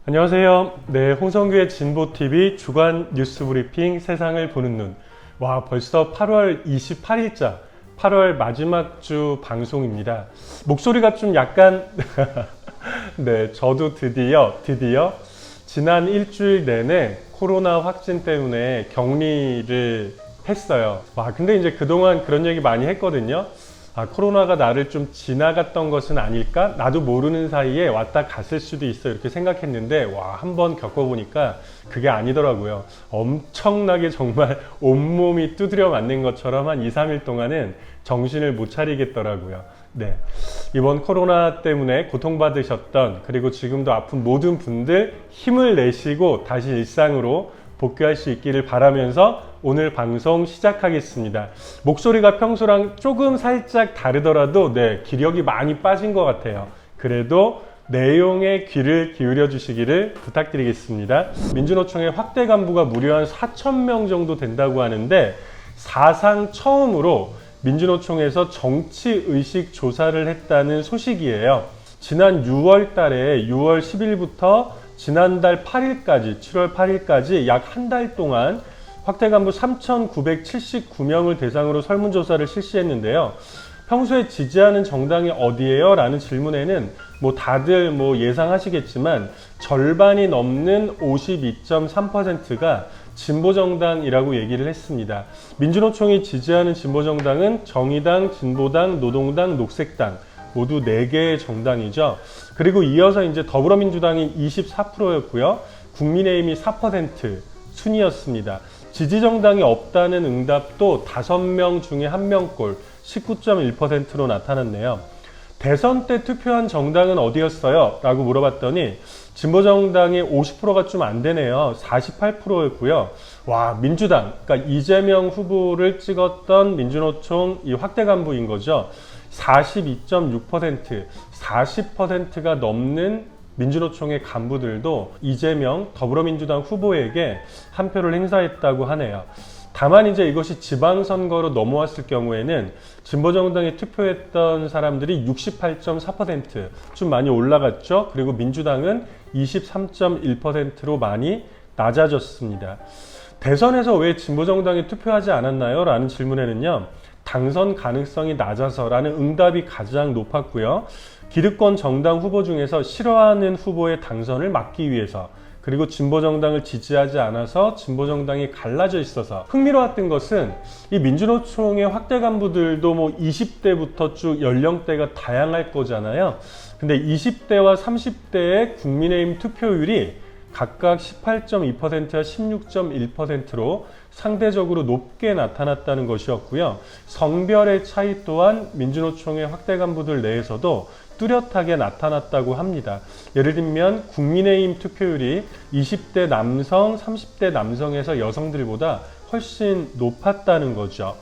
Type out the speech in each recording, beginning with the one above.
안녕하세요. 네, 홍성규의 진보TV 주간 뉴스 브리핑 세상을 보는 눈. 와, 벌써 8월 28일자, 8월 마지막 주 방송입니다. 목소리가 좀 약간, 네, 저도 드디어 지난 일주일 내내 코로나 확진 때문에 격리를 했어요. 와, 근데 이제 그동안 그런 얘기 많이 했거든요. 코로나가 나를 좀 지나갔던 것은 아닐까? 나도 모르는 사이에 왔다 갔을 수도 있어. 이렇게 생각했는데, 한번 겪어보니까 그게 아니더라고요. 엄청나게 정말 온몸이 두드려 맞는 것처럼 한 2, 3일 동안은 정신을 못 차리겠더라고요. 네. 이번 코로나 때문에 고통받으셨던, 그리고 지금도 아픈 모든 분들 힘을 내시고 다시 일상으로 복귀할 수 있기를 바라면서 오늘 방송 시작하겠습니다. 목소리가 평소랑 조금 살짝 다르더라도 기력이 많이 빠진 것 같아요. 그래도 내용에 귀를 기울여 주시기를 부탁드리겠습니다. 민주노총의 확대 간부가 무려 한 4,000명 정도 된다고 하는데 사상 처음으로 민주노총에서 정치의식 조사를 했다는 소식이에요. 지난 6월 달에 6월 10일부터 지난달 8일까지 7월 8일까지 약 한 달 동안 확대 간부 3,979명을 대상으로 설문조사를 실시했는데요. 평소에 지지하는 정당이 어디예요? 라는 질문에는 다들 예상하시겠지만 절반이 넘는 52.3%가 진보정당이라고 얘기를 했습니다. 민주노총이 지지하는 진보정당은 정의당, 진보당, 노동당, 녹색당 모두 4개의 정당이죠. 그리고 이어서 이제 더불어민주당이 24%였고요. 국민의힘이 4% 순이었습니다. 지지정당이 없다는 응답도 5명 중에 1명꼴 19.1%로 나타났네요. 대선 때 투표한 정당은 어디였어요? 라고 물어봤더니 진보정당의 50%가 좀 안 되네요. 48%였고요. 민주당, 그러니까 이재명 후보를 찍었던 민주노총 이 확대 간부인 거죠. 42.6%, 40%가 넘는 민주노총의 간부들도 이재명 더불어민주당 후보에게 한 표를 행사했다고 하네요. 다만 이제 이것이 지방선거로 넘어왔을 경우에는 진보정당에 투표했던 사람들이 68.4%, 좀 많이 올라갔죠. 그리고 민주당은 23.1%로 많이 낮아졌습니다. 대선에서 왜 진보정당에 투표하지 않았나요? 라는 질문에는요. 당선 가능성이 낮아서라는 응답이 가장 높았고요. 기득권 정당 후보 중에서 싫어하는 후보의 당선을 막기 위해서, 그리고 진보정당을 지지하지 않아서 진보정당이 갈라져 있어서. 흥미로웠던 것은 이 민주노총의 확대 간부들도 20대부터 쭉 연령대가 다양할 거잖아요. 근데 20대와 30대의 국민의힘 투표율이 각각 18.2%와 16.1%로 상대적으로 높게 나타났다는 것이었고요. 성별의 차이 또한 민주노총의 확대 간부들 내에서도 뚜렷하게 나타났다고 합니다. 예를 들면 국민의힘 투표율이 20대 남성, 30대 남성에서 여성들보다 훨씬 높았다는 거죠.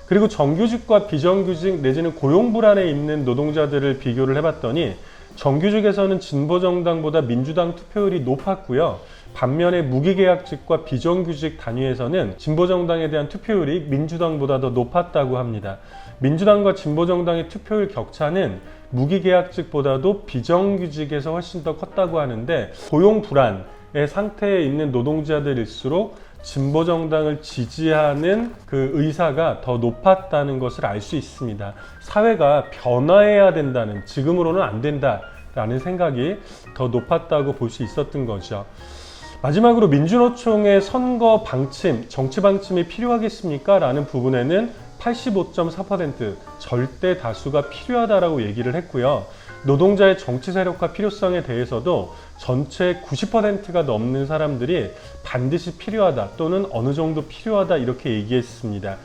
그리고 정규직과 비정규직 내지는 고용불안에 있는 노동자들을 비교를 해봤더니 정규직에서는 진보정당보다 민주당 투표율이 높았고요. 반면에 무기계약직과 비정규직 단위에서는 진보정당에 대한 투표율이 민주당보다 더 높았다고 합니다. 민주당과 진보정당의 투표율 격차는 무기계약직보다도 비정규직에서 훨씬 더 컸다고 하는데, 고용불안의 상태에 있는 노동자들일수록 진보정당을 지지하는 그 의사가 더 높았다는 것을 알 수 있습니다. 사회가 변화해야 된다는, 지금으로는 안 된다라는 생각이 더 높았다고 볼 수 있었던 거죠. 마지막으로 민주노총의 선거 방침, 정치 방침이 필요하겠습니까? 라는 부분에는 85.4% 절대 다수가 필요하다라고 얘기를 했고요. 노동자의 정치 세력화 필요성에 대해서도 전체 90%가 넘는 사람들이 반드시 필요하다 또는 어느 정도 필요하다 이렇게 얘기했습니다.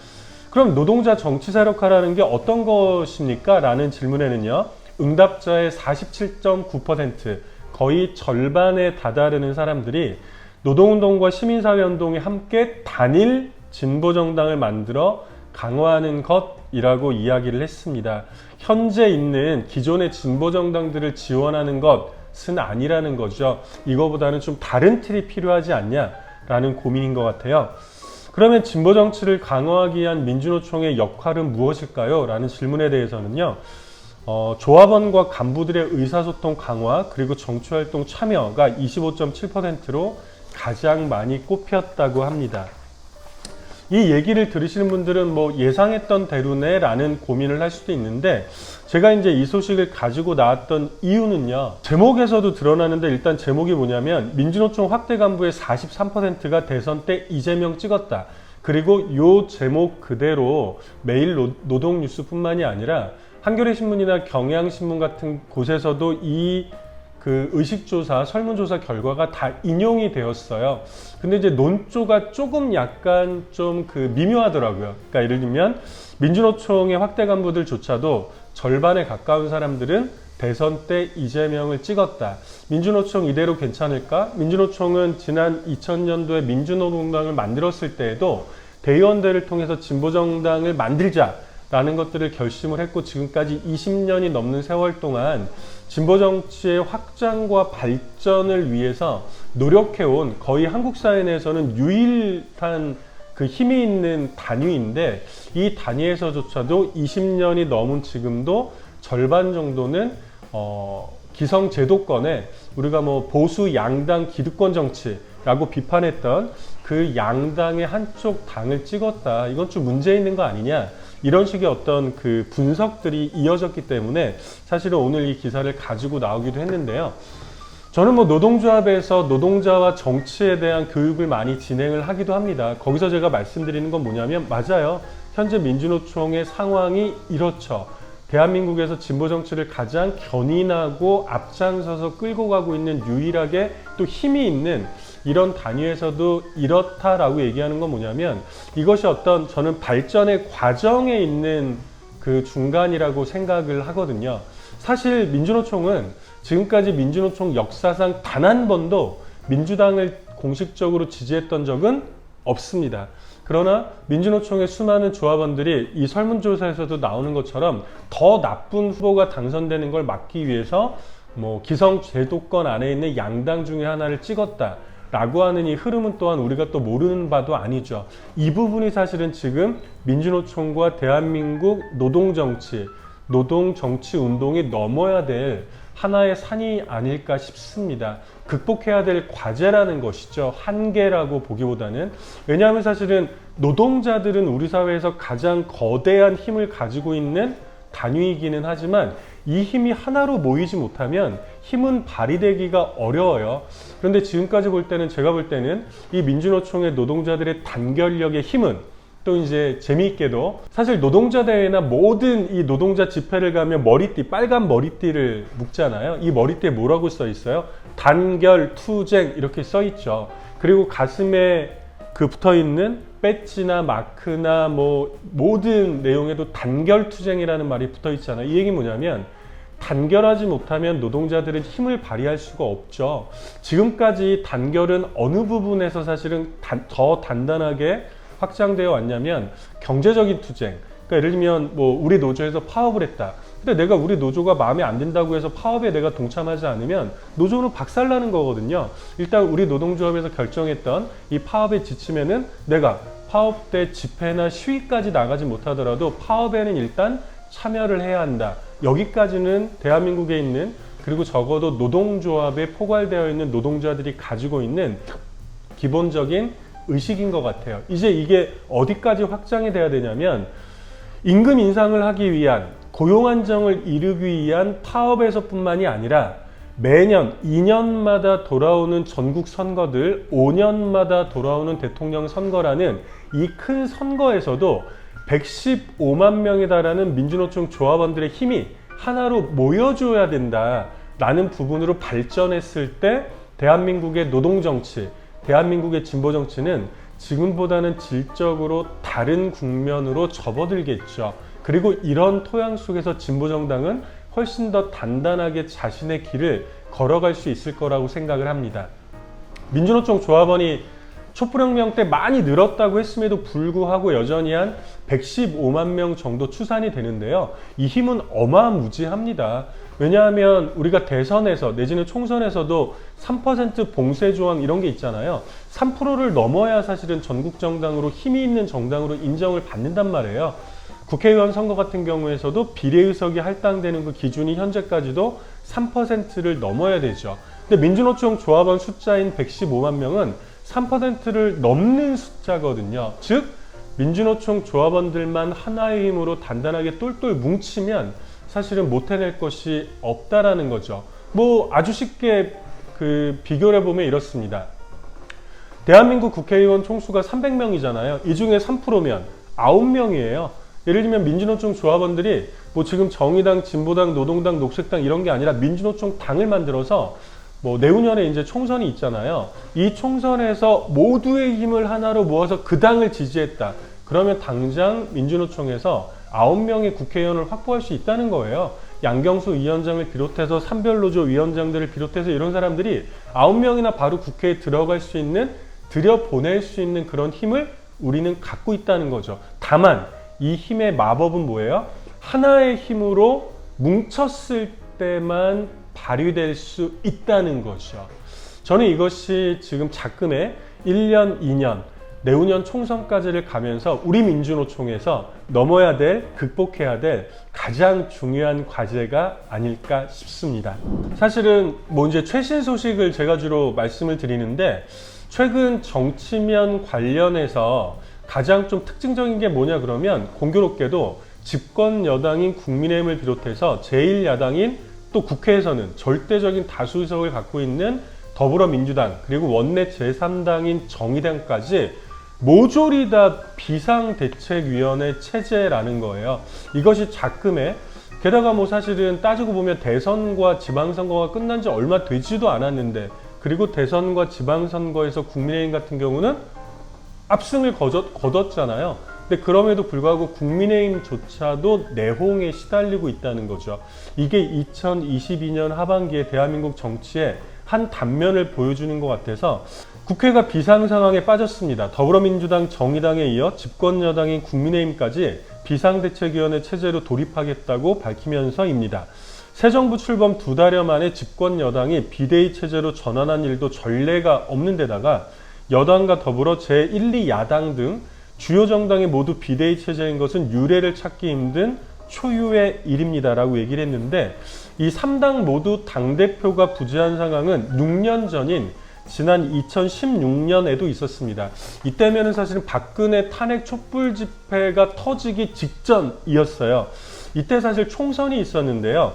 그럼 노동자 정치 세력화라는 게 어떤 것입니까? 라는 질문에는요. 응답자의 47.9%, 거의 절반에 다다르는 사람들이 노동운동과 시민사회운동이 함께 단일 진보정당을 만들어 강화하는 것이라고 이야기를 했습니다. 현재 있는 기존의 진보정당들을 지원하는 것은 아니라는 거죠. 이거보다는 좀 다른 틀이 필요하지 않냐라는 고민인 것 같아요. 그러면 진보정치를 강화하기 위한 민주노총의 역할은 무엇일까요? 라는 질문에 대해서는요. 조합원과 간부들의 의사소통 강화 그리고 정치활동 참여가 25.7%로 가장 많이 꼽혔다고 합니다. 이 얘기를 들으시는 분들은 뭐 예상했던 대로네 라는 고민을 할 수도 있는데, 제가 이제 이 소식을 가지고 나왔던 이유는요, 제목에서도 드러나는데, 일단 제목이 뭐냐면 민주노총 확대 간부의 43%가 대선 때 이재명 찍었다. 그리고 요 제목 그대로 매일 노동뉴스뿐만이 아니라 한겨레 신문이나 경향신문 같은 곳에서도 이 의식조사, 설문조사 결과가 다 인용이 되었어요. 근데 이제 논조가 조금 약간 좀 미묘하더라고요. 그러니까 예를 들면 민주노총의 확대 간부들조차도 절반에 가까운 사람들은 대선 때 이재명을 찍었다. 민주노총 이대로 괜찮을까? 민주노총은 지난 2000년도에 민주노동당을 만들었을 때에도 대의원대를 통해서 진보정당을 만들자라는 것들을 결심을 했고, 지금까지 20년이 넘는 세월 동안 진보정치의 확장과 발전을 위해서 노력해온, 거의 한국 사회 내에서는 유일한 힘이 있는 단위인데, 이 단위에서조차도 20년이 넘은 지금도 절반 정도는 기성제도권에 우리가 뭐 보수 양당 기득권 정치라고 비판했던 그 양당의 한쪽 당을 찍었다. 이건 좀 문제 있는 거 아니냐. 이런 식의 어떤 분석들이 이어졌기 때문에 사실은 오늘 이 기사를 가지고 나오기도 했는데요. 저는 뭐 노동조합에서 노동자와 정치에 대한 교육을 많이 진행을 하기도 합니다. 거기서 제가 말씀드리는 건 뭐냐면, 맞아요. 현재 민주노총의 상황이 이렇죠. 대한민국에서 진보정치를 가장 견인하고 앞장서서 끌고 가고 있는, 유일하게 또 힘이 있는 이런 단위에서도 이렇다라고 얘기하는 건 뭐냐면, 이것이 어떤, 저는 발전의 과정에 있는 중간이라고 생각을 하거든요. 사실 민주노총은 지금까지 민주노총 역사상 단 한 번도 민주당을 공식적으로 지지했던 적은 없습니다. 그러나 민주노총의 수많은 조합원들이 이 설문조사에서도 나오는 것처럼 더 나쁜 후보가 당선되는 걸 막기 위해서 뭐 기성제도권 안에 있는 양당 중에 하나를 찍었다 라고 하는 이 흐름은 또한 우리가 또 모르는 바도 아니죠. 이 부분이 사실은 지금 민주노총과 대한민국 노동정치 운동이 넘어야 될 하나의 산이 아닐까 싶습니다. 극복해야 될 과제라는 것이죠. 한계라고 보기보다는. 왜냐하면 사실은 노동자들은 우리 사회에서 가장 거대한 힘을 가지고 있는 단위이기는 하지만, 이 힘이 하나로 모이지 못하면 힘은 발휘되기가 어려워요. 그런데 지금까지 볼 때는, 제가 볼 때는 이 민주노총의 노동자들의 단결력의 힘은, 또 이제 재미있게도 사실 노동자 대회나 모든 이 노동자 집회를 가면 빨간 머리띠를 묶잖아요. 이 머리띠에 뭐라고 써 있어요? 단결, 투쟁 이렇게 써 있죠. 그리고 가슴에 붙어 있는 배지나 마크나 뭐 모든 내용에도 단결 투쟁이라는 말이 붙어 있잖아요. 이 얘기 뭐냐면, 단결하지 못하면 노동자들은 힘을 발휘할 수가 없죠. 지금까지 단결은 어느 부분에서 사실은 더 단단하게 확장되어 왔냐면, 경제적인 투쟁. 그러니까 예를 들면 뭐 우리 노조에서 파업을 했다. 근데 내가 우리 노조가 마음에 안 든다고 해서 파업에 내가 동참하지 않으면 노조는 박살나는 거거든요. 일단 우리 노동조합에서 결정했던 이 파업에 지치면은 내가 파업 때 집회나 시위까지 나가지 못하더라도 파업에는 일단 참여를 해야 한다. 여기까지는 대한민국에 있는, 그리고 적어도 노동조합에 포괄되어 있는 노동자들이 가지고 있는 기본적인 의식인 것 같아요. 이제 이게 어디까지 확장이 돼야 되냐면, 임금 인상을 하기 위한, 고용 안정을 이루기 위한 파업에서뿐만이 아니라 매년 2년마다 돌아오는 전국 선거들, 5년마다 돌아오는 대통령 선거라는 이 큰 선거에서도 115만 명에 달하는 민주노총 조합원들의 힘이 하나로 모여줘야 된다라는 부분으로 발전했을 때, 대한민국의 노동정치, 대한민국의 진보정치는 지금보다는 질적으로 다른 국면으로 접어들겠죠. 그리고 이런 토양 속에서 진보정당은 훨씬 더 단단하게 자신의 길을 걸어갈 수 있을 거라고 생각을 합니다. 민주노총 조합원이 촛불혁명 때 많이 늘었다고 했음에도 불구하고 여전히 한 115만 명 정도 추산이 되는데요. 이 힘은 어마무지합니다. 왜냐하면 우리가 대선에서 내지는 총선에서도 3% 봉쇄 조항 이런 게 있잖아요. 3%를 넘어야 사실은 전국 정당으로, 힘이 있는 정당으로 인정을 받는단 말이에요. 국회의원 선거 같은 경우에서도 비례의석이 할당되는 그 기준이 현재까지도 3%를 넘어야 되죠. 근데 민주노총 조합원 숫자인 115만 명은 3%를 넘는 숫자거든요. 즉 민주노총 조합원들만 하나의 힘으로 단단하게 똘똘 뭉치면 사실은 못 해낼 것이 없다라는 거죠. 뭐 아주 쉽게 그 비교를 해보면 이렇습니다. 대한민국 국회의원 총수가 300명이잖아요. 이 중에 3%면 9명이에요. 예를 들면 민주노총 조합원들이 뭐 지금 정의당, 진보당, 노동당, 녹색당 이런 게 아니라 민주노총 당을 만들어서 뭐 내후년에 이제 총선이 있잖아요. 이 총선에서 모두의 힘을 하나로 모아서 그 당을 지지했다. 그러면 당장 민주노총에서 9명의 국회의원을 확보할 수 있다는 거예요. 양경수 위원장을 비롯해서 산별노조 위원장들을 비롯해서 이런 사람들이 9명이나 바로 국회에 들어갈 수 있는, 들여보낼 수 있는 그런 힘을 우리는 갖고 있다는 거죠. 다만 이 힘의 마법은 뭐예요? 하나의 힘으로 뭉쳤을 때만 발휘될 수 있다는 거죠. 저는 이것이 지금 작금의 1년, 2년, 내후년 총선까지를 가면서 우리 민주노총에서 넘어야 될, 극복해야 될 가장 중요한 과제가 아닐까 싶습니다. 사실은 뭐 이제 최신 소식을 제가 주로 말씀을 드리는데, 최근 정치면 관련해서 가장 좀 특징적인 게 뭐냐 그러면, 공교롭게도 집권 여당인 국민의힘을 비롯해서 제1야당인 또 국회에서는 절대적인 다수 의석을 갖고 있는 더불어민주당, 그리고 원내 제3당인 정의당까지 모조리 다 비상대책위원회 체제라는 거예요. 이것이 작금에, 게다가 뭐 사실은 따지고 보면 대선과 지방선거가 끝난 지 얼마 되지도 않았는데, 그리고 대선과 지방선거에서 국민의힘 같은 경우는 압승을 거뒀잖아요. 근데 그럼에도 불구하고 국민의힘조차도 내홍에 시달리고 있다는 거죠. 이게 2022년 하반기에 대한민국 정치의 한 단면을 보여주는 것 같아서 국회가 비상 상황에 빠졌습니다. 더불어민주당, 정의당에 이어 집권 여당인 국민의힘까지 비상대책위원회 체제로 돌입하겠다고 밝히면서입니다. 새 정부 출범 2달여 만에 집권 여당이 비대위 체제로 전환한 일도 전례가 없는 데다가 여당과 더불어 제1, 2야당 등 주요 정당이 모두 비대위 체제인 것은 유례를 찾기 힘든 초유의 일입니다라고 얘기를 했는데, 이 3당 모두 당대표가 부재한 상황은 6년 전인 지난 2016년에도 있었습니다. 이때면은 사실은 박근혜 탄핵 촛불 집회가 터지기 직전이었어요. 이때 사실 총선이 있었는데요.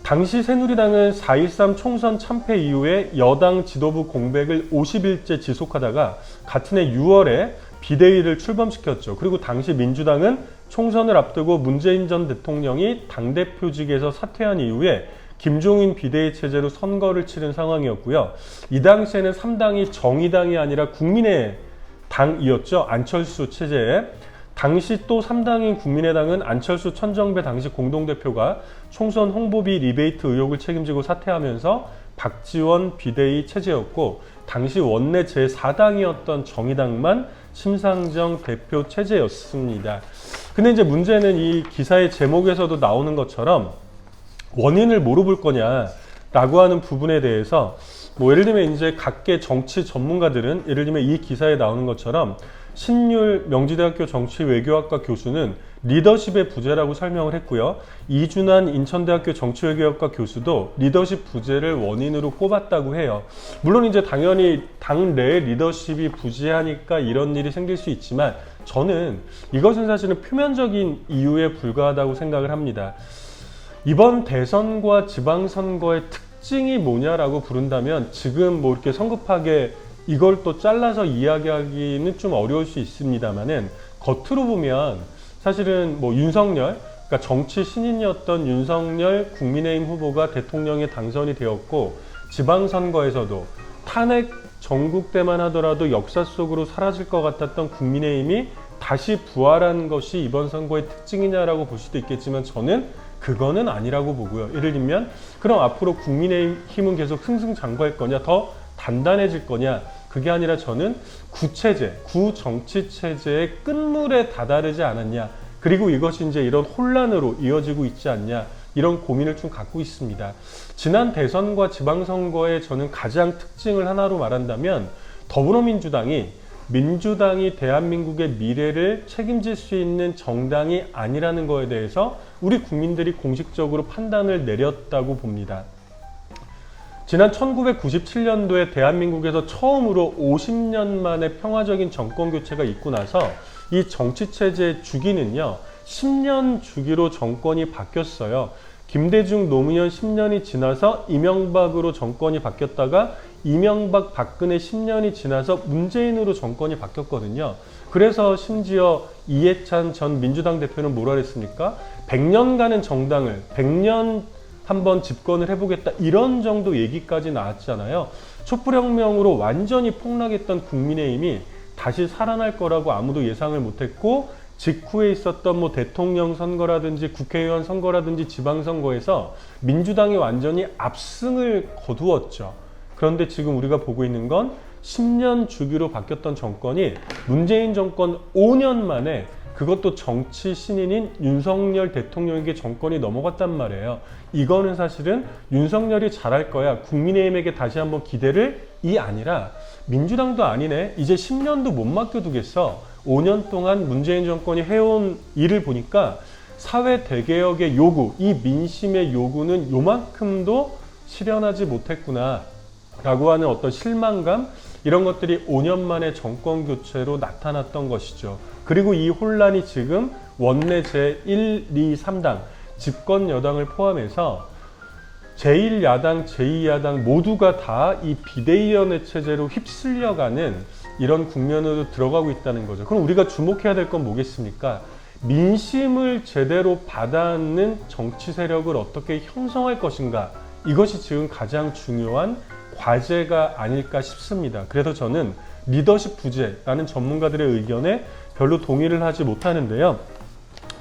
당시 새누리당은 4.13 총선 참패 이후에 여당 지도부 공백을 50일째 지속하다가 같은 해 6월에 비대위를 출범시켰죠. 그리고 당시 민주당은 총선을 앞두고 문재인 전 대통령이 당대표직에서 사퇴한 이후에 김종인 비대위 체제로 선거를 치른 상황이었고요. 이 당시에는 3당이 정의당이 아니라 국민의당이었죠. 안철수 체제에. 당시 또 3당인 국민의당은 안철수 천정배 당시 공동대표가 총선 홍보비 리베이트 의혹을 책임지고 사퇴하면서 박지원 비대위 체제였고, 당시 원내 제4당이었던 정의당만 심상정 대표 체제였습니다. 근데 이제 문제는 이 기사의 제목에서도 나오는 것처럼 원인을 뭐로 볼 거냐라고 하는 부분에 대해서 뭐 예를 들면 이제 각계 정치 전문가들은 예를 들면 이 기사에 나오는 것처럼 신율 명지대학교 정치외교학과 교수는 리더십의 부재라고 설명을 했고요. 이준환 인천대학교 정치외교학과 교수도 리더십 부재를 원인으로 꼽았다고 해요. 물론 이제 당연히 당 내 리더십이 부재하니까 이런 일이 생길 수 있지만, 저는 이것은 사실은 표면적인 이유에 불과하다고 생각을 합니다. 이번 대선과 지방선거의 특징이 뭐냐라고 부른다면, 지금 뭐 이렇게 성급하게 이걸 또 잘라서 이야기하기는 좀 어려울 수 있습니다만은, 겉으로 보면 사실은 뭐 윤석열, 그러니까 정치 신인이었던 윤석열 국민의힘 후보가 대통령에 당선이 되었고, 지방선거에서도 탄핵 전국 때만 하더라도 역사 속으로 사라질 것 같았던 국민의힘이 다시 부활한 것이 이번 선거의 특징이냐라고 볼 수도 있겠지만, 저는 그거는 아니라고 보고요. 예를 들면 그럼 앞으로 국민의힘은 계속 승승장구할 거냐, 더 단단해질 거냐, 그게 아니라 저는 구체제, 구정치체제의 끝물에 다다르지 않았냐, 그리고 이것이 이제 이런 혼란으로 이어지고 있지 않냐, 이런 고민을 좀 갖고 있습니다. 지난 대선과 지방선거의 저는 가장 특징을 하나로 말한다면, 더불어민주당이 민주당이 대한민국의 미래를 책임질 수 있는 정당이 아니라는 거에 대해서 우리 국민들이 공식적으로 판단을 내렸다고 봅니다. 지난 1997년도에 대한민국에서 처음으로 50년 만에 평화적인 정권 교체가 있고 나서 이 정치체제의 주기는요, 10년 주기로 정권이 바뀌었어요. 김대중, 노무현 10년이 지나서 이명박으로 정권이 바뀌었다가 이명박, 박근혜 10년이 지나서 문재인으로 정권이 바뀌었거든요. 그래서 심지어 이해찬 전 민주당 대표는 뭐라 그랬습니까? 100년간은 정당을 100년 한번 집권을 해보겠다, 이런 정도 얘기까지 나왔잖아요. 촛불혁명으로 완전히 폭락했던 국민의힘이 다시 살아날 거라고 아무도 예상을 못했고, 직후에 있었던 뭐 대통령 선거라든지 국회의원 선거라든지 지방선거에서 민주당이 완전히 압승을 거두었죠. 그런데 지금 우리가 보고 있는 건 10년 주기로 바뀌었던 정권이 문재인 정권 5년 만에, 그것도 정치 신인인 윤석열 대통령에게 정권이 넘어갔단 말이에요. 이거는 사실은 윤석열이 잘할 거야, 국민의힘에게 다시 한번 기대를, 이 아니라 민주당도 아니네, 이제 10년도 못 맡겨두겠어. 5년 동안 문재인 정권이 해온 일을 보니까 사회 대개혁의 요구, 이 민심의 요구는 요만큼도 실현하지 못했구나 라고 하는 어떤 실망감, 이런 것들이 5년 만에 정권 교체로 나타났던 것이죠. 그리고 이 혼란이 지금 원내 제1, 2, 3당 집권 여당을 포함해서 제1야당, 제2야당 모두가 다 이 비대위원회 체제로 휩쓸려가는 이런 국면으로 들어가고 있다는 거죠. 그럼 우리가 주목해야 될 건 뭐겠습니까? 민심을 제대로 받아안는 정치 세력을 어떻게 형성할 것인가, 이것이 지금 가장 중요한 과제가 아닐까 싶습니다. 그래서 저는 리더십 부재라는 전문가들의 의견에 별로 동의를 하지 못하는데요.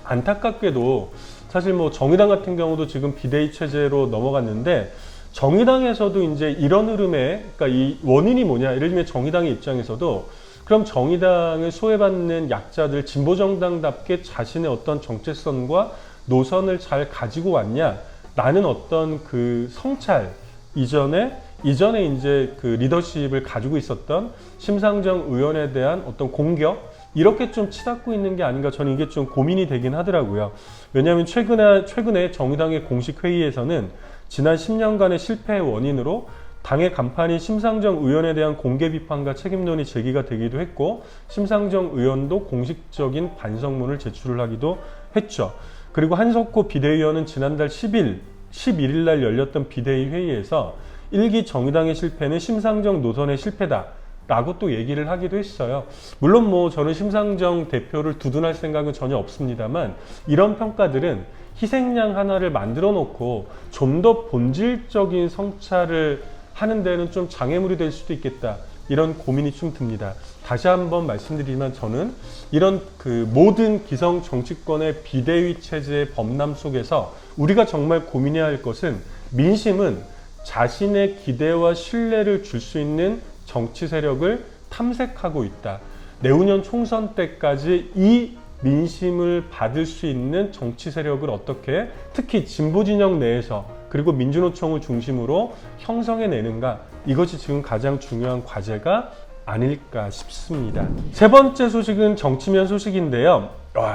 안타깝게도 사실 뭐 정의당 같은 경우도 지금 비대위 체제로 넘어갔는데, 정의당에서도 이제 이런 흐름에, 그러니까 이 원인이 뭐냐, 예를 들면 정의당의 입장에서도 그럼 정의당을 소외받는 약자들, 진보정당답게 자신의 어떤 정체성과 노선을 잘 가지고 왔냐, 라는 어떤 그 성찰 이전에 이제 그 리더십을 가지고 있었던 심상정 의원에 대한 어떤 공격, 이렇게 좀 치닫고 있는 게 아닌가, 저는 이게 좀 고민이 되긴 하더라고요. 왜냐하면 최근에 정의당의 공식 회의에서는 지난 10년간의 실패의 원인으로 당의 간판인 심상정 의원에 대한 공개 비판과 책임론이 제기가 되기도 했고, 심상정 의원도 공식적인 반성문을 제출을 하기도 했죠. 그리고 한석호 비대위원은 지난달 11일 날 열렸던 비대위 회의에서 1기 정의당의 실패는 심상정 노선의 실패다 라고 또 얘기를 하기도 했어요. 물론 뭐 저는 심상정 대표를 두둔할 생각은 전혀 없습니다만, 이런 평가들은 희생양 하나를 만들어 놓고 좀 더 본질적인 성찰을 하는 데는 좀 장애물이 될 수도 있겠다, 이런 고민이 좀 듭니다. 다시 한번 말씀드리지만 저는 이런 그 모든 기성 정치권의 비대위 체제의 범람 속에서 우리가 정말 고민해야 할 것은, 민심은 자신의 기대와 신뢰를 줄 수 있는 정치 세력을 탐색하고 있다. 내후년 총선 때까지 이 민심을 받을 수 있는 정치 세력을 어떻게, 특히 진보 진영 내에서 그리고 민주노총을 중심으로 형성해내는가, 이것이 지금 가장 중요한 과제가 아닐까 싶습니다. 세 번째 소식은 정치면 소식인데요.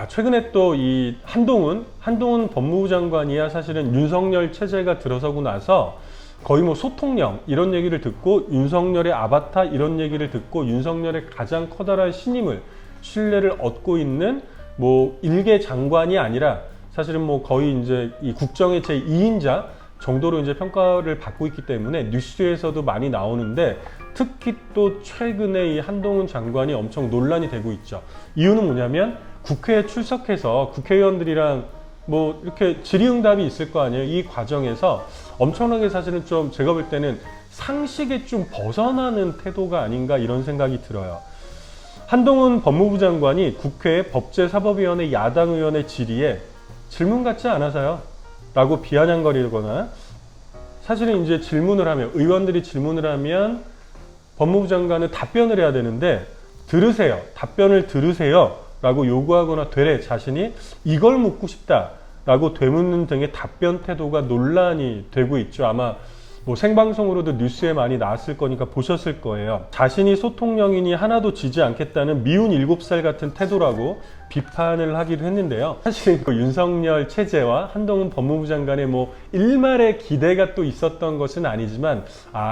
최근에 또 이 한동훈 법무부 장관이야 사실은 윤석열 체제가 들어서고 나서 거의 뭐 소통령 이런 얘기를 듣고, 윤석열의 아바타 이런 얘기를 듣고, 윤석열의 가장 커다란 신뢰를 얻고 있는 뭐 일개 장관이 아니라 사실은 뭐 거의 이제 이 국정의 제 2인자 정도로 이제 평가를 받고 있기 때문에 뉴스에서도 많이 나오는데, 특히 또 최근에 이 한동훈 장관이 엄청 논란이 되고 있죠. 이유는 뭐냐면 국회에 출석해서 국회의원들이랑 뭐 이렇게 질의응답이 있을 거 아니에요. 이 과정에서 엄청나게 사실은 좀 제가 볼 때는 상식에 좀 벗어나는 태도가 아닌가, 이런 생각이 들어요. 한동훈 법무부 장관이 국회 법제사법위원회 야당 의원의 질의에 질문 같지 않아서요 라고 비아냥거리거나, 사실은 이제 질문을 하면, 의원들이 질문을 하면 법무부 장관은 답변을 해야 되는데, 답변을 들으세요 라고 요구하거나 되레 자신이 이걸 묻고 싶다 라고 되묻는 등의 답변 태도가 논란이 되고 있죠. 아마 뭐 생방송으로도 뉴스에 많이 나왔을 거니까 보셨을 거예요. 자신이 소통령이니 하나도 지지 않겠다는 미운 7살 같은 태도라고 비판을 하기도 했는데요. 사실 그 윤석열 체제와 한동훈 법무부 장관의 뭐 일말의 기대가 또 있었던 것은 아니지만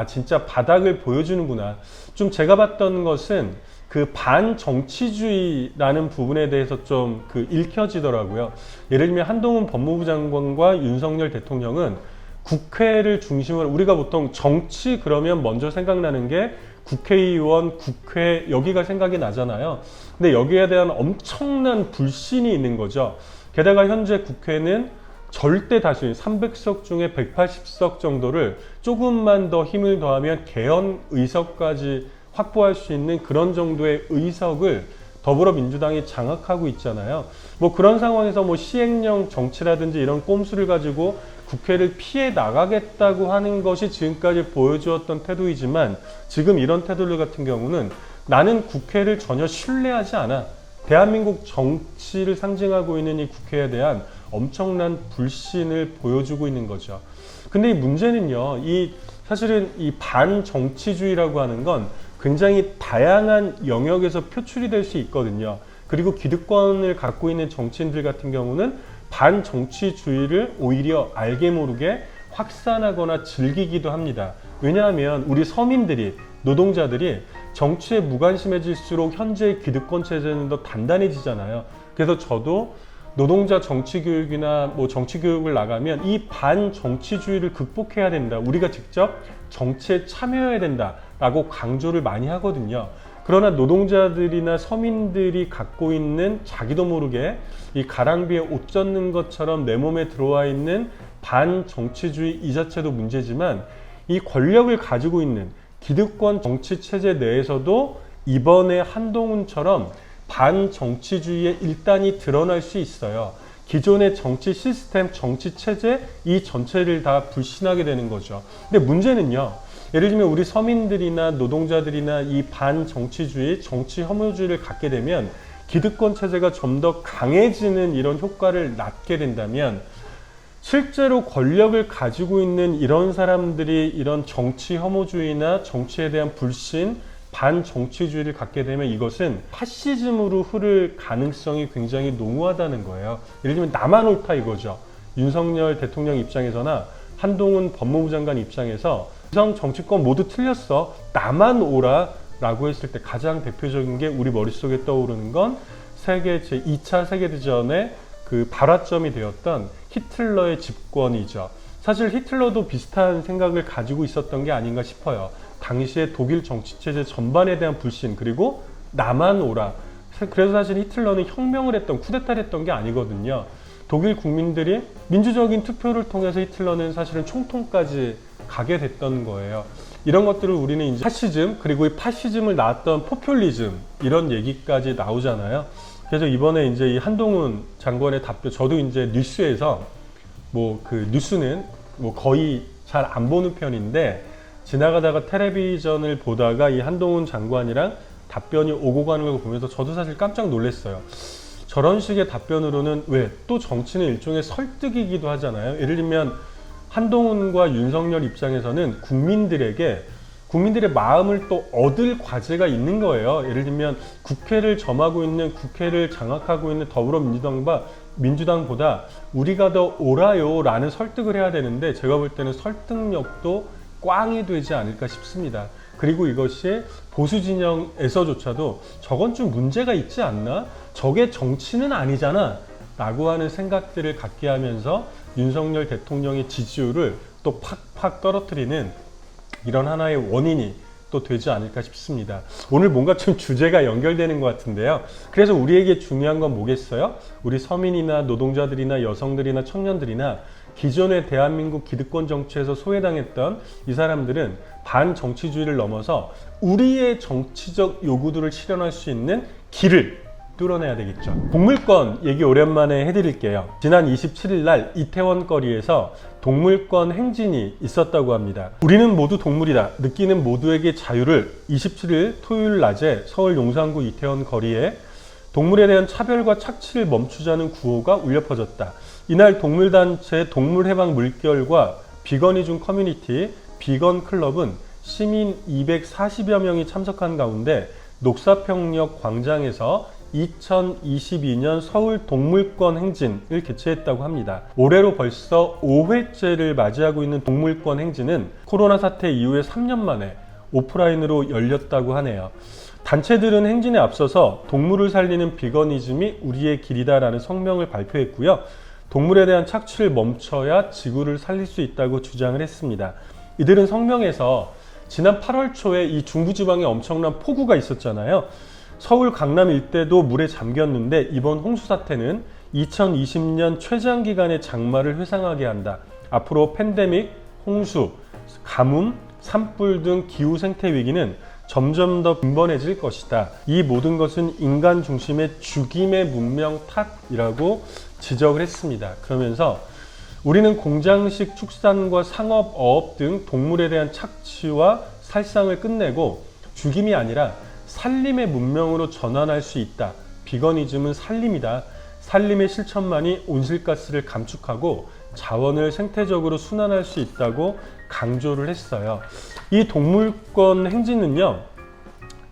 진짜 바닥을 보여주는구나. 좀 제가 봤던 것은 그 반정치주의라는 부분에 대해서 좀 읽혀지더라고요. 예를 들면 한동훈 법무부 장관과 윤석열 대통령은 국회를 중심으로, 우리가 보통 정치 그러면 먼저 생각나는 게 국회의원, 국회 여기가 생각이 나잖아요. 근데 여기에 대한 엄청난 불신이 있는 거죠. 게다가 현재 국회는 절대 다수인 300석 중에 180석 정도를 조금만 더 힘을 더하면 개헌 의석까지 확보할 수 있는 그런 정도의 의석을 더불어민주당이 장악하고 있잖아요. 뭐 그런 상황에서 뭐 시행령 정치라든지 이런 꼼수를 가지고 국회를 피해 나가겠다고 하는 것이 지금까지 보여주었던 태도이지만, 지금 이런 태도들 같은 경우는 나는 국회를 전혀 신뢰하지 않아. 대한민국 정치를 상징하고 있는 이 국회에 대한 엄청난 불신을 보여주고 있는 거죠. 근데 이 문제는요, 사실은 이 반정치주의라고 하는 건 굉장히 다양한 영역에서 표출이 될 수 있거든요. 그리고 기득권을 갖고 있는 정치인들 같은 경우는 반정치주의를 오히려 알게 모르게 확산하거나 즐기기도 합니다. 왜냐하면 우리 서민들이, 노동자들이 정치에 무관심해질수록 현재의 기득권 체제는 더 단단해지잖아요. 그래서 저도 노동자 정치교육이나 뭐 정치교육을 나가면 이 반정치주의를 극복해야 된다. 우리가 직접 정치에 참여해야 된다. 라고 강조를 많이 하거든요. 그러나 노동자들이나 서민들이 갖고 있는 자기도 모르게 이 가랑비에 옷 젖는 것처럼 내 몸에 들어와 있는 반정치주의 이 자체도 문제지만, 이 권력을 가지고 있는 기득권 정치 체제 내에서도 이번에 한동훈처럼 반정치주의의 일단이 드러날 수 있어요. 기존의 정치 시스템, 정치 체제 이 전체를 다 불신하게 되는 거죠. 근데 문제는요, 예를 들면 우리 서민들이나 노동자들이나 이 반정치주의, 정치 혐오주의를 갖게 되면 기득권 체제가 좀 더 강해지는 이런 효과를 낳게 된다면, 실제로 권력을 가지고 있는 이런 사람들이 이런 정치 혐오주의나 정치에 대한 불신, 반정치주의를 갖게 되면 이것은 파시즘으로 흐를 가능성이 굉장히 농후하다는 거예요. 예를 들면 나만 옳다 이거죠. 윤석열 대통령 입장에서나 한동훈 법무부 장관 입장에서 이성 정치권 모두 틀렸어, 나만 옳아 라고 했을 때 가장 대표적인 게 우리 머릿속에 떠오르는 건 세계 제2차 세계대전의 그 발화점이 되었던 히틀러의 집권이죠. 사실 히틀러도 비슷한 생각을 가지고 있었던 게 아닌가 싶어요. 당시에 독일 정치체제 전반에 대한 불신, 그리고 나만 옳아. 그래서 사실 히틀러는 혁명을 했던, 쿠데타를 했던 게 아니거든요. 독일 국민들이 민주적인 투표를 통해서 히틀러는 사실은 총통까지 가게 됐던 거예요. 이런 것들을 우리는 이제 파시즘, 그리고 이 파시즘을 낳았던 포퓰리즘, 이런 얘기까지 나오잖아요. 그래서 이번에 이제 이 한동훈 장관의 답변, 저도 이제 뉴스에서 뭐 그 뉴스는 뭐 거의 잘 안 보는 편인데, 지나가다가 텔레비전을 보다가 이 한동훈 장관이랑 답변이 오고 가는 걸 보면서 저도 사실 깜짝 놀랐어요. 저런 식의 답변으로는 왜 또 정치는 일종의 설득이기도 하잖아요. 예를 들면 한동훈과 윤석열 입장에서는 국민들의 마음을 또 얻을 과제가 있는 거예요. 예를 들면 국회를 점하고 있는, 국회를 장악하고 있는 더불어민주당보다 우리가 더 옳아요 라는 설득을 해야 되는데, 제가 볼 때는 설득력도 꽝이 되지 않을까 싶습니다. 그리고 이것이 보수 진영에서조차도 저건 좀 문제가 있지 않나? 저게 정치는 아니잖아 라고 하는 생각들을 갖게 하면서 윤석열 대통령의 지지율을 또 팍팍 떨어뜨리는 이런 하나의 원인이 또 되지 않을까 싶습니다. 오늘 뭔가 좀 주제가 연결되는 것 같은데요. 그래서 우리에게 중요한 건 뭐겠어요? 우리 서민이나 노동자들이나 여성들이나 청년들이나 기존의 대한민국 기득권 정치에서 소외당했던 이 사람들은 반정치주의를 넘어서 우리의 정치적 요구들을 실현할 수 있는 길을 뚫어내야 되겠죠. 동물권 얘기 오랜만에 해드릴게요. 지난 27일 날 이태원 거리에서 동물권 행진이 있었다고 합니다. 우리는 모두 동물이다, 느끼는 모두에게 자유를 27일 토요일 낮에 서울 용산구 이태원 거리에 동물에 대한 차별과 착취를 멈추자는 구호가 울려 퍼졌다. 이날 동물단체 동물해방 물결과 비건이즘 커뮤니티, 비건 클럽은 시민 240여 명이 참석한 가운데 녹사평역 광장에서 2022년 서울 동물권 행진을 개최했다고 합니다. 올해로 벌써 5회째를 맞이하고 있는 동물권 행진은 코로나 사태 이후에 3년 만에 오프라인으로 열렸다고 하네요. 단체들은 행진에 앞서서 동물을 살리는 비거니즘이 우리의 길이다라는 성명을 발표했고요. 동물에 대한 착취를 멈춰야 지구를 살릴 수 있다고 주장을 했습니다. 이들은 성명에서 지난 8월 초에 이 중부지방에 엄청난 폭우가 있었잖아요. 서울 강남 일대도 물에 잠겼는데 이번 홍수 사태는 2020년 최장기간의 장마를 회상하게 한다. 앞으로 팬데믹, 홍수, 가뭄, 산불 등 기후 생태 위기는 점점 더 빈번해질 것이다. 이 모든 것은 인간 중심의 죽임의 문명 탓이라고 지적을 했습니다. 그러면서 우리는 공장식 축산과 상업, 어업 등 동물에 대한 착취와 살상을 끝내고 죽임이 아니라 살림의 문명으로 전환할 수 있다. 비거니즘은 살림이다. 살림의 실천만이 온실가스를 감축하고 자원을 생태적으로 순환할 수 있다고 강조를 했어요. 이 동물권 행진은요,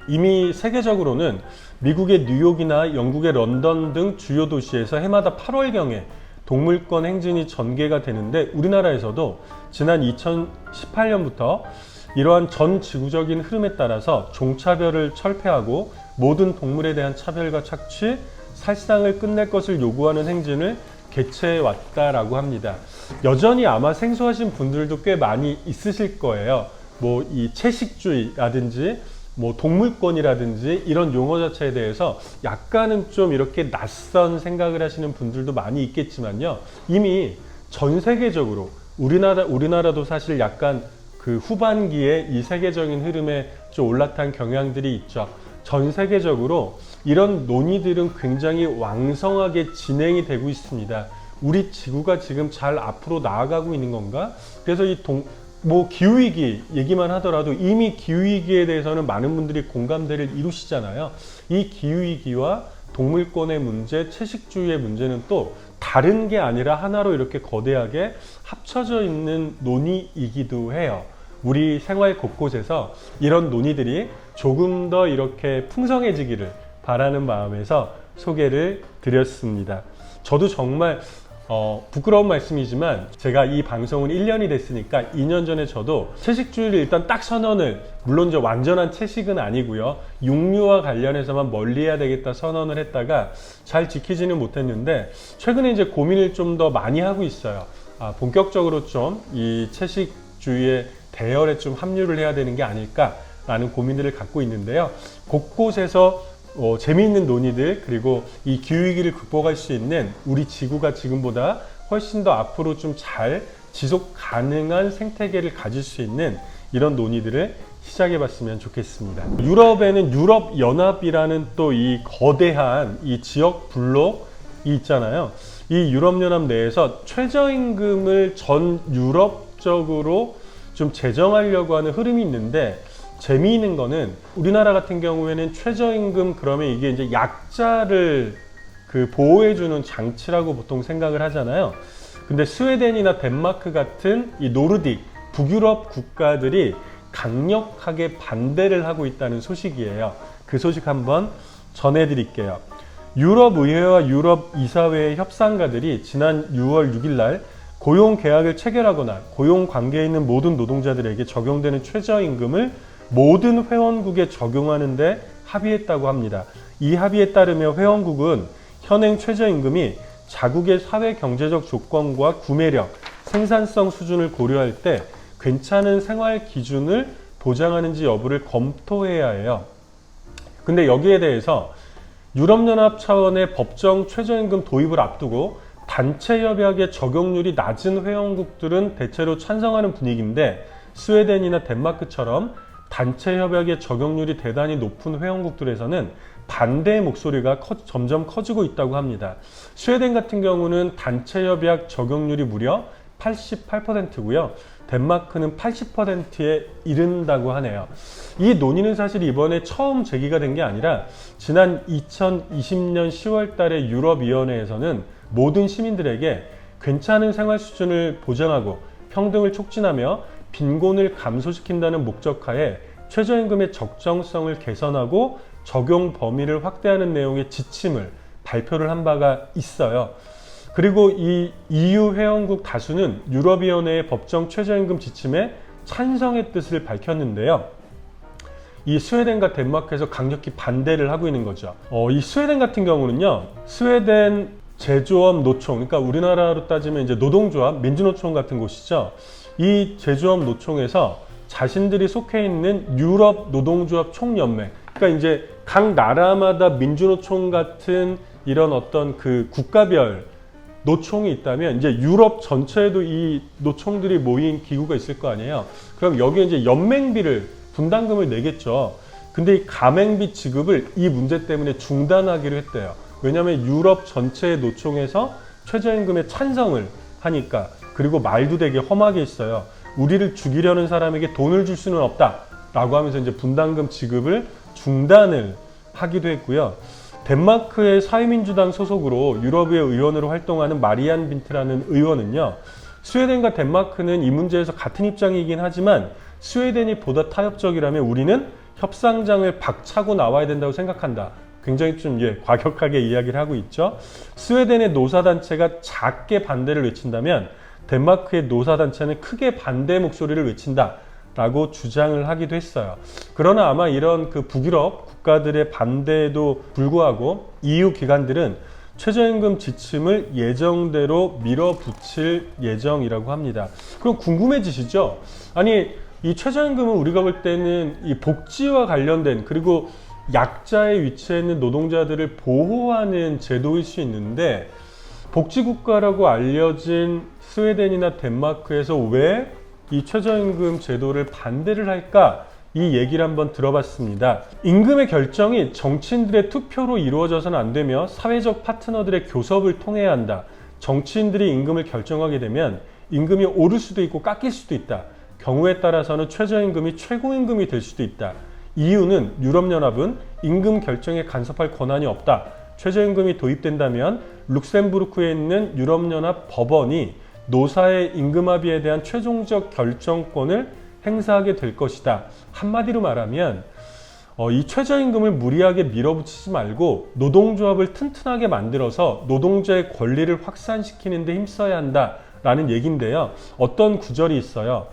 이미 세계적으로는 미국의 뉴욕이나 영국의 런던 등 주요 도시에서 해마다 8월경에 동물권 행진이 전개가 되는데 우리나라에서도 지난 2018년부터 이러한 전 지구적인 흐름에 따라서 종차별을 철폐하고 모든 동물에 대한 차별과 착취, 살상을 끝낼 것을 요구하는 행진을 개최해 왔다라고 합니다. 여전히 아마 생소하신 분들도 꽤 많이 있으실 거예요. 뭐 이 채식주의라든지 뭐 동물권이라든지 이런 용어 자체에 대해서 약간은 좀 이렇게 낯선 생각을 하시는 분들도 많이 있겠지만요. 이미 전 세계적으로 우리나라도 사실 약간 그 후반기에 이 세계적인 흐름에 좀 올라탄 경향들이 있죠. 전 세계적으로 이런 논의들은 굉장히 왕성하게 진행이 되고 있습니다. 우리 지구가 지금 잘 앞으로 나아가고 있는 건가? 그래서 기후위기 얘기만 하더라도 이미 기후위기에 대해서는 많은 분들이 공감대를 이루시잖아요. 이 기후위기와 동물권의 문제, 채식주의의 문제는 또 다른 게 아니라 하나로 이렇게 거대하게 합쳐져 있는 논의이기도 해요. 우리 생활 곳곳에서 이런 논의들이 조금 더 이렇게 풍성해지기를 바라는 마음에서 소개를 드렸습니다. 저도 정말 부끄러운 말씀이지만 제가 이 방송은 1년이 됐으니까 2년 전에 저도 채식주의를 일단 딱 선언을, 물론 저 완전한 채식은 아니고요, 육류와 관련해서만 멀리해야 되겠다 선언을 했다가 잘 지키지는 못했는데 최근에 이제 고민을 좀 더 많이 하고 있어요. 본격적으로 좀 이 채식주의의 대열에 좀 합류를 해야 되는 게 아닐까라는 고민들을 갖고 있는데요. 곳곳에서 재미있는 논의들, 그리고 이 기후위기를 극복할 수 있는 우리 지구가 지금보다 훨씬 더 앞으로 좀 잘 지속 가능한 생태계를 가질 수 있는 이런 논의들을 시작해 봤으면 좋겠습니다. 유럽에는 유럽연합이라는 또 이 거대한 이 지역 블록이 있잖아요. 이 유럽연합 내에서 최저임금을 전 유럽적으로 좀 제정하려고 하는 흐름이 있는데, 재미있는 거는 우리나라 같은 경우에는 최저임금 그러면 이게 이제 약자를 보호해주는 장치라고 보통 생각을 하잖아요. 근데 스웨덴이나 덴마크 같은 이 노르딕 북유럽 국가들이 강력하게 반대를 하고 있다는 소식이에요. 그 소식 한번 전해드릴게요. 유럽의회와 유럽이사회의 협상가들이 지난 6월 6일 날 고용계약을 체결하거나 고용관계에 있는 모든 노동자들에게 적용되는 최저임금을 모든 회원국에 적용하는 데 합의했다고 합니다. 이 합의에 따르면 회원국은 현행 최저임금이 자국의 사회 경제적 조건과 구매력, 생산성 수준을 고려할 때 괜찮은 생활 기준을 보장하는지 여부를 검토해야 해요. 근데 여기에 대해서 유럽연합 차원의 법정 최저임금 도입을 앞두고 단체 협약의 적용률이 낮은 회원국들은 대체로 찬성하는 분위기인데, 스웨덴이나 덴마크처럼 단체 협약의 적용률이 대단히 높은 회원국들에서는 반대의 목소리가 점점 커지고 있다고 합니다. 스웨덴 같은 경우는 단체 협약 적용률이 무려 88%고요. 덴마크는 80%에 이른다고 하네요. 이 논의는 사실 이번에 처음 제기가 된 게 아니라 지난 2020년 10월 달에 유럽위원회에서는 모든 시민들에게 괜찮은 생활 수준을 보장하고 평등을 촉진하며 빈곤을 감소시킨다는 목적하에 최저임금의 적정성을 개선하고 적용 범위를 확대하는 내용의 지침을 발표를 한 바가 있어요. 그리고 이 EU 회원국 다수는 유럽위원회의 법정 최저임금 지침에 찬성의 뜻을 밝혔는데요. 이 스웨덴과 덴마크에서 강력히 반대를 하고 있는 거죠. 이 스웨덴 같은 경우는요, 스웨덴 제조업 노총, 그러니까 우리나라로 따지면 이제 노동조합, 민주노총 같은 곳이죠. 이 제조업 노총에서 자신들이 속해 있는 유럽 노동조합 총연맹, 그러니까 이제 각 나라마다 민주노총 같은 이런 어떤 그 국가별 노총이 있다면 이제 유럽 전체에도 이 노총들이 모인 기구가 있을 거 아니에요. 그럼 여기에 이제 연맹비를 분담금을 내겠죠. 근데 이 가맹비 지급을 이 문제 때문에 중단하기로 했대요. 왜냐하면 유럽 전체의 노총에서 최저임금에 찬성을 하니까. 그리고 말도 되게 험하게 있어요. 우리를 죽이려는 사람에게 돈을 줄 수는 없다 라고 하면서 이제 분담금 지급을 중단을 하기도 했고요. 덴마크의 사회민주당 소속으로 유럽의 의원으로 활동하는 마리안 빈트라는 의원은요, 스웨덴과 덴마크는 이 문제에서 같은 입장이긴 하지만 스웨덴이 보다 타협적이라면 우리는 협상장을 박차고 나와야 된다고 생각한다. 굉장히 좀 과격하게 이야기를 하고 있죠. 스웨덴의 노사단체가 작게 반대를 외친다면 덴마크의 노사단체는 크게 반대 목소리를 외친다 라고 주장을 하기도 했어요. 그러나 아마 이런 그 북유럽 국가들의 반대에도 불구하고 EU 기관들은 최저임금 지침을 예정대로 밀어붙일 예정이라고 합니다. 그럼 궁금해지시죠? 아니, 이 최저임금은 우리가 볼 때는 이 복지와 관련된, 그리고 약자의 위치에 있는 노동자들을 보호하는 제도일 수 있는데, 복지국가라고 알려진 스웨덴이나 덴마크에서 왜 이 최저임금 제도를 반대를 할까? 이 얘기를 한번 들어봤습니다. 임금의 결정이 정치인들의 투표로 이루어져서는 안 되며 사회적 파트너들의 교섭을 통해야 한다. 정치인들이 임금을 결정하게 되면 임금이 오를 수도 있고 깎일 수도 있다. 경우에 따라서는 최저임금이 최고임금이 될 수도 있다. EU는 유럽연합은 임금 결정에 간섭할 권한이 없다. 최저임금이 도입된다면 룩셈부르크에 있는 유럽연합 법원이 노사의 임금합의에 대한 최종적 결정권을 행사하게 될 것이다. 한마디로 말하면 이 최저임금을 무리하게 밀어붙이지 말고 노동조합을 튼튼하게 만들어서 노동자의 권리를 확산시키는 데 힘써야 한다라는 얘기인데요. 어떤 구절이 있어요.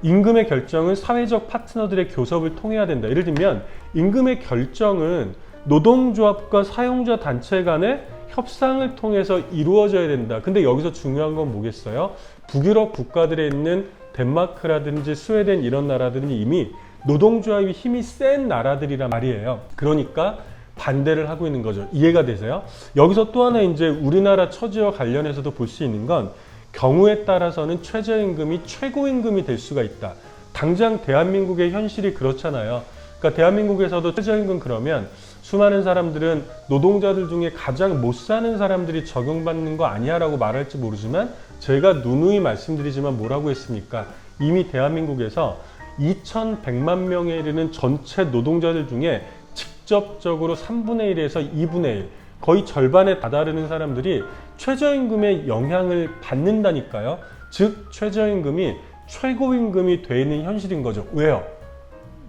임금의 결정은 사회적 파트너들의 교섭을 통해야 된다. 예를 들면 임금의 결정은 노동조합과 사용자 단체 간의 협상을 통해서 이루어져야 된다. 근데 여기서 중요한 건 뭐겠어요? 북유럽 국가들에 있는 덴마크라든지 스웨덴 이런 나라들은 이미 노동조합이 힘이 센 나라들이란 말이에요. 그러니까 반대를 하고 있는 거죠. 이해가 되세요? 여기서 또 하나 이제 우리나라 처지와 관련해서도 볼 수 있는 건 경우에 따라서는 최저임금이 최고임금이 될 수가 있다. 당장 대한민국의 현실이 그렇잖아요. 그러니까 대한민국에서도 최저임금 그러면 수많은 사람들은 노동자들 중에 가장 못 사는 사람들이 적용받는 거 아니야 라고 말할지 모르지만 제가 누누이 말씀드리지만 뭐라고 했습니까? 이미 대한민국에서 2,100만 명에 이르는 전체 노동자들 중에 직접적으로 3분의 1에서 2분의 1, 거의 절반에 다다르는 사람들이 최저임금의 영향을 받는다니까요. 즉 최저임금이 최고임금이 되는 현실인 거죠. 왜요?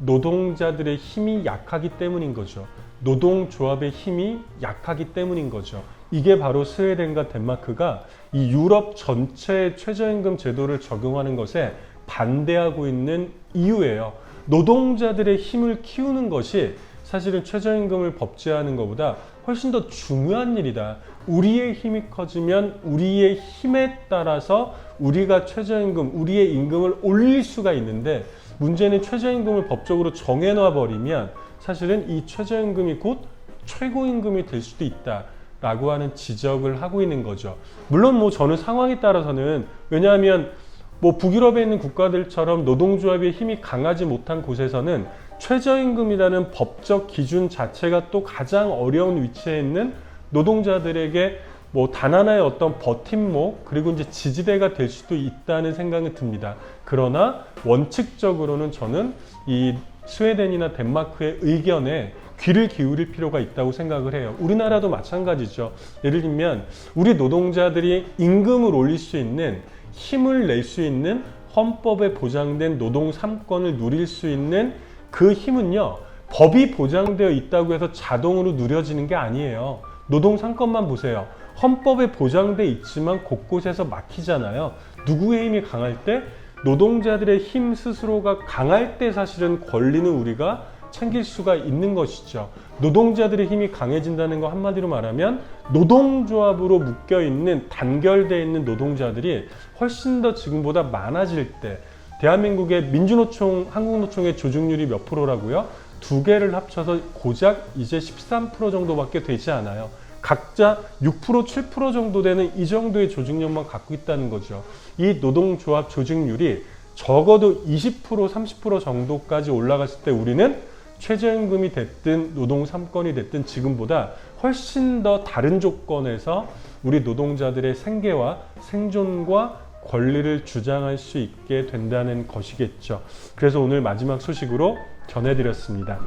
노동자들의 힘이 약하기 때문인 거죠. 노동조합의 힘이 약하기 때문인 거죠. 이게 바로 스웨덴과 덴마크가 이 유럽 전체 최저임금 제도를 적용하는 것에 반대하고 있는 이유예요. 노동자들의 힘을 키우는 것이 사실은 최저임금을 법제하는 것보다 훨씬 더 중요한 일이다. 우리의 힘이 커지면 우리의 힘에 따라서 우리가 최저임금, 우리의 임금을 올릴 수가 있는데 문제는 최저임금을 법적으로 정해놔 버리면 사실은 이 최저임금이 곧 최고임금이 될 수도 있다라고 하는 지적을 하고 있는 거죠. 물론 뭐 저는 상황에 따라서는, 왜냐하면 뭐 북유럽에 있는 국가들처럼 노동조합의 힘이 강하지 못한 곳에서는 최저임금이라는 법적 기준 자체가 또 가장 어려운 위치에 있는 노동자들에게 뭐 단 하나의 어떤 버팀목, 그리고 이제 지지대가 될 수도 있다는 생각이 듭니다. 그러나 원칙적으로는 저는 이 스웨덴이나 덴마크의 의견에 귀를 기울일 필요가 있다고 생각을 해요. 우리나라도 마찬가지죠. 예를 들면 우리 노동자들이 임금을 올릴 수 있는, 힘을 낼 수 있는 헌법에 보장된 노동 3권을 누릴 수 있는 그 힘은요, 법이 보장되어 있다고 해서 자동으로 누려지는 게 아니에요. 노동 3권만 보세요. 헌법에 보장돼 있지만 곳곳에서 막히잖아요. 누구의 힘이 강할 때? 노동자들의 힘 스스로가 강할 때 사실은 권리는 우리가 챙길 수가 있는 것이죠. 노동자들의 힘이 강해진다는 거 한마디로 말하면 노동조합으로 묶여있는, 단결되어 있는 노동자들이 훨씬 더 지금보다 많아질 때, 대한민국의 민주노총, 한국노총의 조직률이 몇 프로라고요? 두 개를 합쳐서 고작 이제 13% 정도밖에 되지 않아요. 각자 6%, 7% 정도 되는 이 정도의 조직력만 갖고 있다는 거죠. 이 노동조합 조직률이 적어도 20%, 30% 정도까지 올라갔을 때 우리는 최저임금이 됐든 노동 3권이 됐든 지금보다 훨씬 더 다른 조건에서 우리 노동자들의 생계와 생존과 권리를 주장할 수 있게 된다는 것이겠죠. 그래서 오늘 마지막 소식으로 전해드렸습니다.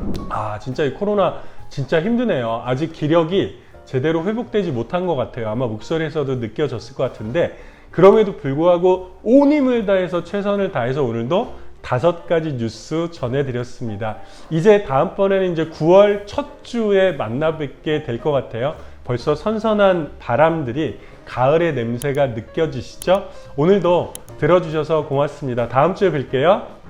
진짜 이 코로나 진짜 힘드네요. 아직 기력이 제대로 회복되지 못한 것 같아요. 아마 목소리에서도 느껴졌을 것 같은데, 그럼에도 불구하고 온 힘을 다해서 최선을 다해서 오늘도 5가지 뉴스 전해드렸습니다. 이제 다음번에는 이제 9월 첫 주에 만나 뵙게 될 것 같아요. 벌써 선선한 바람들이, 가을의 냄새가 느껴지시죠? 오늘도 들어주셔서 고맙습니다. 다음 주에 뵐게요.